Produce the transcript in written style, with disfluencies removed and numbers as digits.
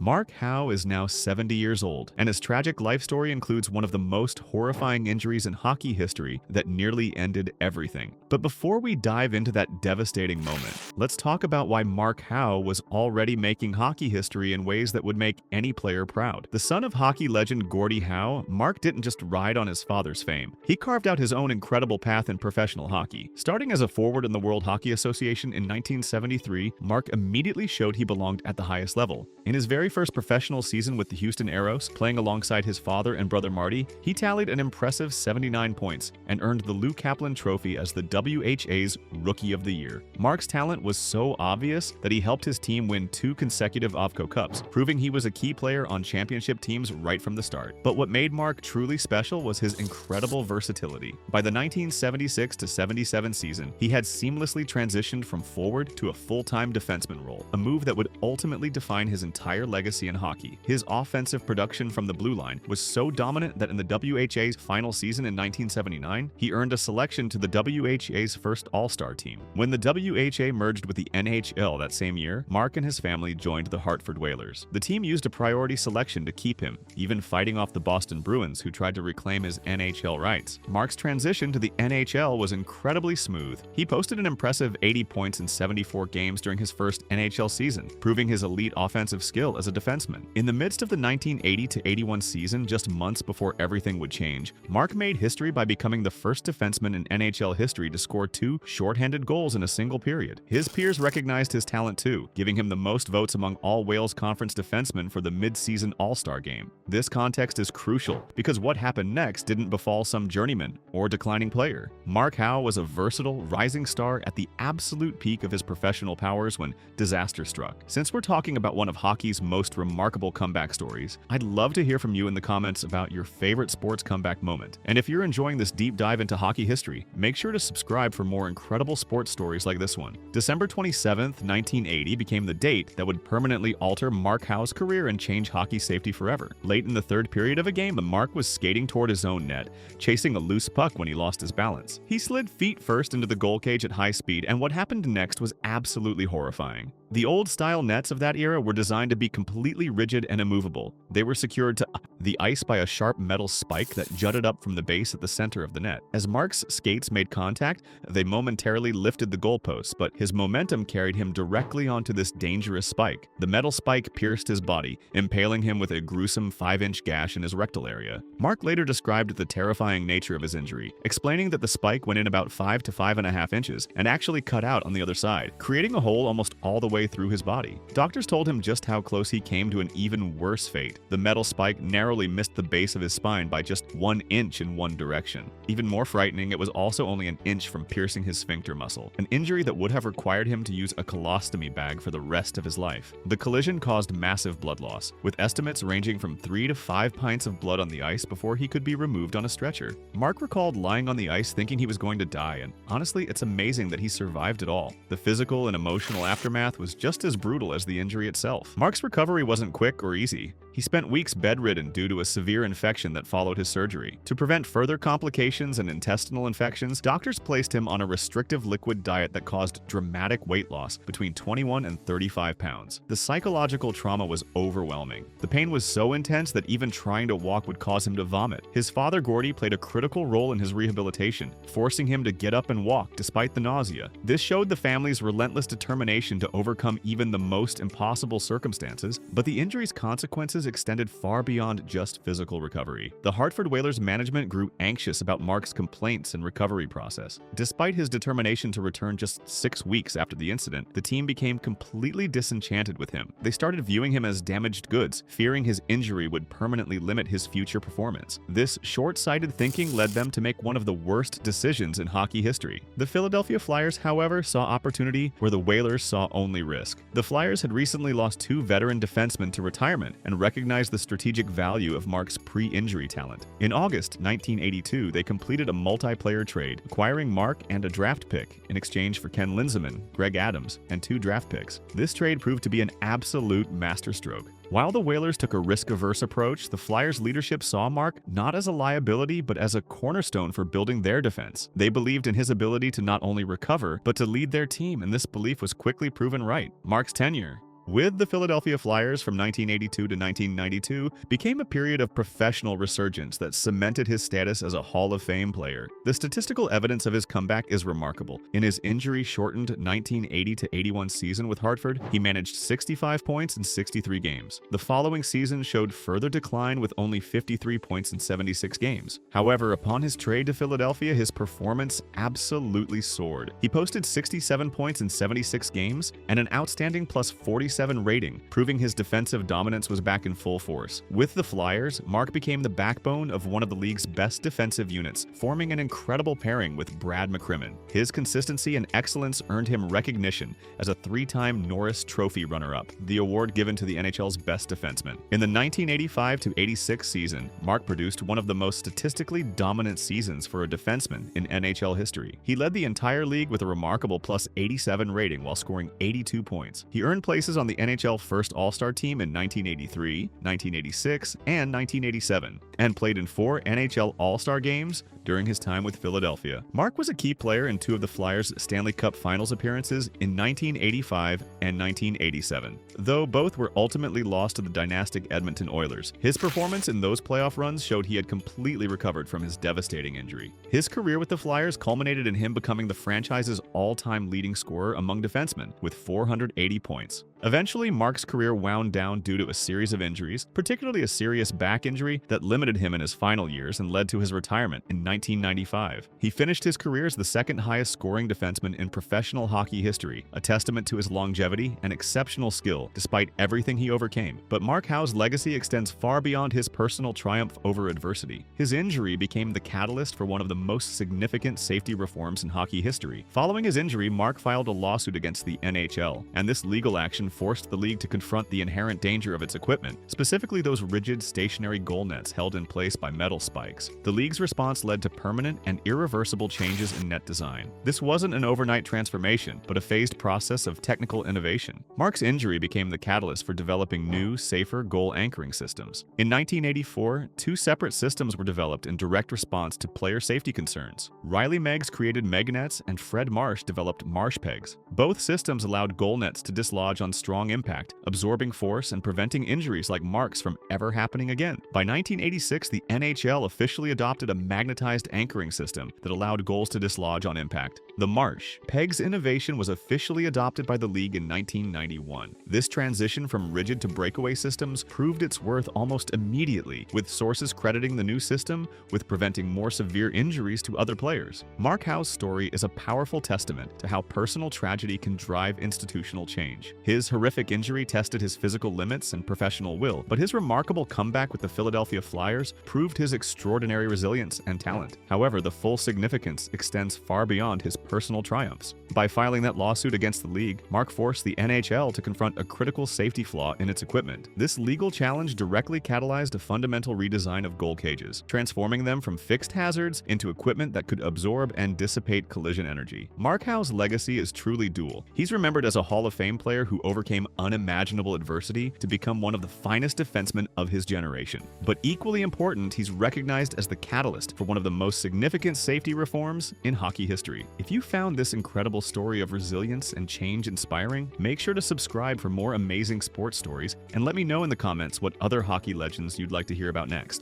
Mark Howe is now 70 years old, and his tragic life story includes one of the most horrifying injuries in hockey history that nearly ended everything. But before we dive into that devastating moment, let's talk about why Mark Howe was already making hockey history in ways that would make any player proud. The son of hockey legend Gordie Howe, Mark didn't just ride on his father's fame. He carved out his own incredible path in professional hockey. Starting as a forward in the World Hockey Association in 1973, Mark immediately showed he belonged at the highest level. In his very first professional season with the Houston Aeros, playing alongside his father and brother Marty, he tallied an impressive 79 points and earned the Lou Kaplan Trophy as the WHA's Rookie of the Year. Mark's talent was so obvious that he helped his team win 2 consecutive OVCO Cups, proving he was a key player on championship teams right from the start. But what made Mark truly special was his incredible versatility. By the 1976-77 season, he had seamlessly transitioned from forward to a full-time defenseman role, a move that would ultimately define his entire legacy in hockey. His offensive production from the blue line was so dominant that in the WHA's final season in 1979, he earned a selection to the WHA's first All-Star team. When the WHA merged with the NHL that same year, Mark and his family joined the Hartford Whalers. The team used a priority selection to keep him, even fighting off the Boston Bruins, who tried to reclaim his NHL rights. Mark's transition to the NHL was incredibly smooth. He posted an impressive 80 points in 74 games during his first NHL season, proving his elite offensive skill as a defenseman. In the midst of the 1980-81 season, just months before everything would change, Mark made history by becoming the first defenseman in NHL history to score 2 shorthanded goals in a single period. His peers recognized his talent too, giving him the most votes among all Wales Conference defensemen for the mid-season All-Star game. This context is crucial because what happened next didn't befall some journeyman or declining player. Mark Howe was a versatile, rising star at the absolute peak of his professional powers when disaster struck. Since we're talking about one of hockey's most remarkable comeback stories, I'd love to hear from you in the comments about your favorite sports comeback moment. And if you're enjoying this deep dive into hockey history, make sure to subscribe for more incredible sports stories like this one. December 27th, 1980 became the date that would permanently alter Mark Howe's career and change hockey safety forever. Late in the third period of a game, Mark was skating toward his own net, chasing a loose puck when he lost his balance. He slid feet first into the goal cage at high speed, and what happened next was absolutely horrifying. The old-style nets of that era were designed to be completely rigid and immovable. They were secured to the ice by a sharp metal spike that jutted up from the base at the center of the net. As Mark's skates made contact, they momentarily lifted the goalposts, but his momentum carried him directly onto this dangerous spike. The metal spike pierced his body, impaling him with a gruesome 5-inch gash in his rectal area. Mark later described the terrifying nature of his injury, explaining that the spike went in about 5 to 5.5 inches and actually cut out on the other side, creating a hole almost all the way through his body. Doctors told him just how close he came to an even worse fate. The metal spike narrowly missed the base of his spine by just 1 inch in one direction. Even more frightening, it was also only an inch from piercing his sphincter muscle, an injury that would have required him to use a colostomy bag for the rest of his life. The collision caused massive blood loss, with estimates ranging from 3 to 5 pints of blood on the ice before he could be removed on a stretcher. Mark recalled lying on the ice thinking he was going to die, and honestly, it's amazing that he survived it all. The physical and emotional aftermath was just as brutal as the injury itself. Mark's recovery wasn't quick or easy. He spent weeks bedridden due to a severe infection that followed his surgery. To prevent further complications and intestinal infections, doctors placed him on a restrictive liquid diet that caused dramatic weight loss between 21 and 35 pounds. The psychological trauma was overwhelming. The pain was so intense that even trying to walk would cause him to vomit. His father, Gordie, played a critical role in his rehabilitation, forcing him to get up and walk despite the nausea. This showed the family's relentless determination to overcome even the most impossible circumstances, but the injury's consequences extended far beyond just physical recovery. The Hartford Whalers management grew anxious about Mark's complaints and recovery process. Despite his determination to return just 6 weeks after the incident, the team became completely disenchanted with him. They started viewing him as damaged goods, fearing his injury would permanently limit his future performance. This short-sighted thinking led them to make one of the worst decisions in hockey history. The Philadelphia Flyers, however, saw opportunity where the Whalers saw only risk. The Flyers had recently lost 2 veteran defensemen to retirement and recognized the strategic value of Mark's pre-injury talent. In August 1982, they completed a multiplayer trade, acquiring Mark and a draft pick in exchange for Ken Linseman, Greg Adams, and 2 draft picks. This trade proved to be an absolute masterstroke. While the Whalers took a risk-averse approach, the Flyers' leadership saw Mark not as a liability but as a cornerstone for building their defense. They believed in his ability to not only recover, but to lead their team, and this belief was quickly proven right. Mark's tenure With the Philadelphia Flyers from 1982 to 1992 became a period of professional resurgence that cemented his status as a Hall of Fame player. The statistical evidence of his comeback is remarkable. In his injury-shortened 1980 to 81 season with Hartford, he managed 65 points in 63 games. The following season showed further decline with only 53 points in 76 games. However, upon his trade to Philadelphia, his performance absolutely soared. He posted 67 points in 76 games and an outstanding plus 47 rating, proving his defensive dominance was back in full force. With the Flyers, Mark became the backbone of one of the league's best defensive units, forming an incredible pairing with Brad McCrimmon. His consistency and excellence earned him recognition as a three-time Norris Trophy runner-up, the award given to the NHL's best defenseman. In the 1985 to 86 season, Mark produced one of the most statistically dominant seasons for a defenseman in NHL history. He led the entire league with a remarkable plus 87 rating while scoring 82 points. He earned places on the NHL First All-Star team in 1983, 1986, and 1987, and played in 4 NHL All-Star games during his time with Philadelphia. Mark was a key player in 2 of the Flyers' Stanley Cup Finals appearances in 1985 and 1987, though both were ultimately lost to the dynastic Edmonton Oilers. His performance in those playoff runs showed he had completely recovered from his devastating injury. His career with the Flyers culminated in him becoming the franchise's all-time leading scorer among defensemen, with 480 points. Eventually, Mark's career wound down due to a series of injuries, particularly a serious back injury that limited him in his final years and led to his retirement in 1995. He finished his career as the second highest scoring defenseman in professional hockey history, a testament to his longevity and exceptional skill despite everything he overcame. But Mark Howe's legacy extends far beyond his personal triumph over adversity. His injury became the catalyst for one of the most significant safety reforms in hockey history. Following his injury, Mark filed a lawsuit against the NHL, and this legal action forced the league to confront the inherent danger of its equipment, specifically those rigid, stationary goal nets held in place by metal spikes. The league's response led to permanent and irreversible changes in net design. This wasn't an overnight transformation, but a phased process of technical innovation. Mark's injury became the catalyst for developing new, safer goal anchoring systems. In 1984, 2 separate systems were developed in direct response to player safety concerns. Riley Meggs created Megnets and Fred Marsh developed Marsh Pegs. Both systems allowed goal nets to dislodge on strong impact, absorbing force and preventing injuries like Mark's from ever happening again. By 1986, the NHL officially adopted a magnetized anchoring system that allowed goals to dislodge on impact. The Marsh Pegs innovation was officially adopted by the league in 1991. This transition from rigid to breakaway systems proved its worth almost immediately, with sources crediting the new system with preventing more severe injuries to other players. Mark Howe's story is a powerful testament to how personal tragedy can drive institutional change. His horrific injury tested his physical limits and professional will, but his remarkable comeback with the Philadelphia Flyers proved his extraordinary resilience and talent. However, the full significance extends far beyond his personal triumphs. By filing that lawsuit against the league, Mark forced the NHL to confront a critical safety flaw in its equipment. This legal challenge directly catalyzed a fundamental redesign of goal cages, transforming them from fixed hazards into equipment that could absorb and dissipate collision energy. Mark Howe's legacy is truly dual. He's remembered as a Hall of Fame player who overcame unimaginable adversity to become one of the finest defensemen of his generation. But equally important, he's recognized as the catalyst for one of the most significant safety reforms in hockey history. If you found this incredible story of resilience and change inspiring, make sure to subscribe for more amazing sports stories and let me know in the comments what other hockey legends you'd like to hear about next.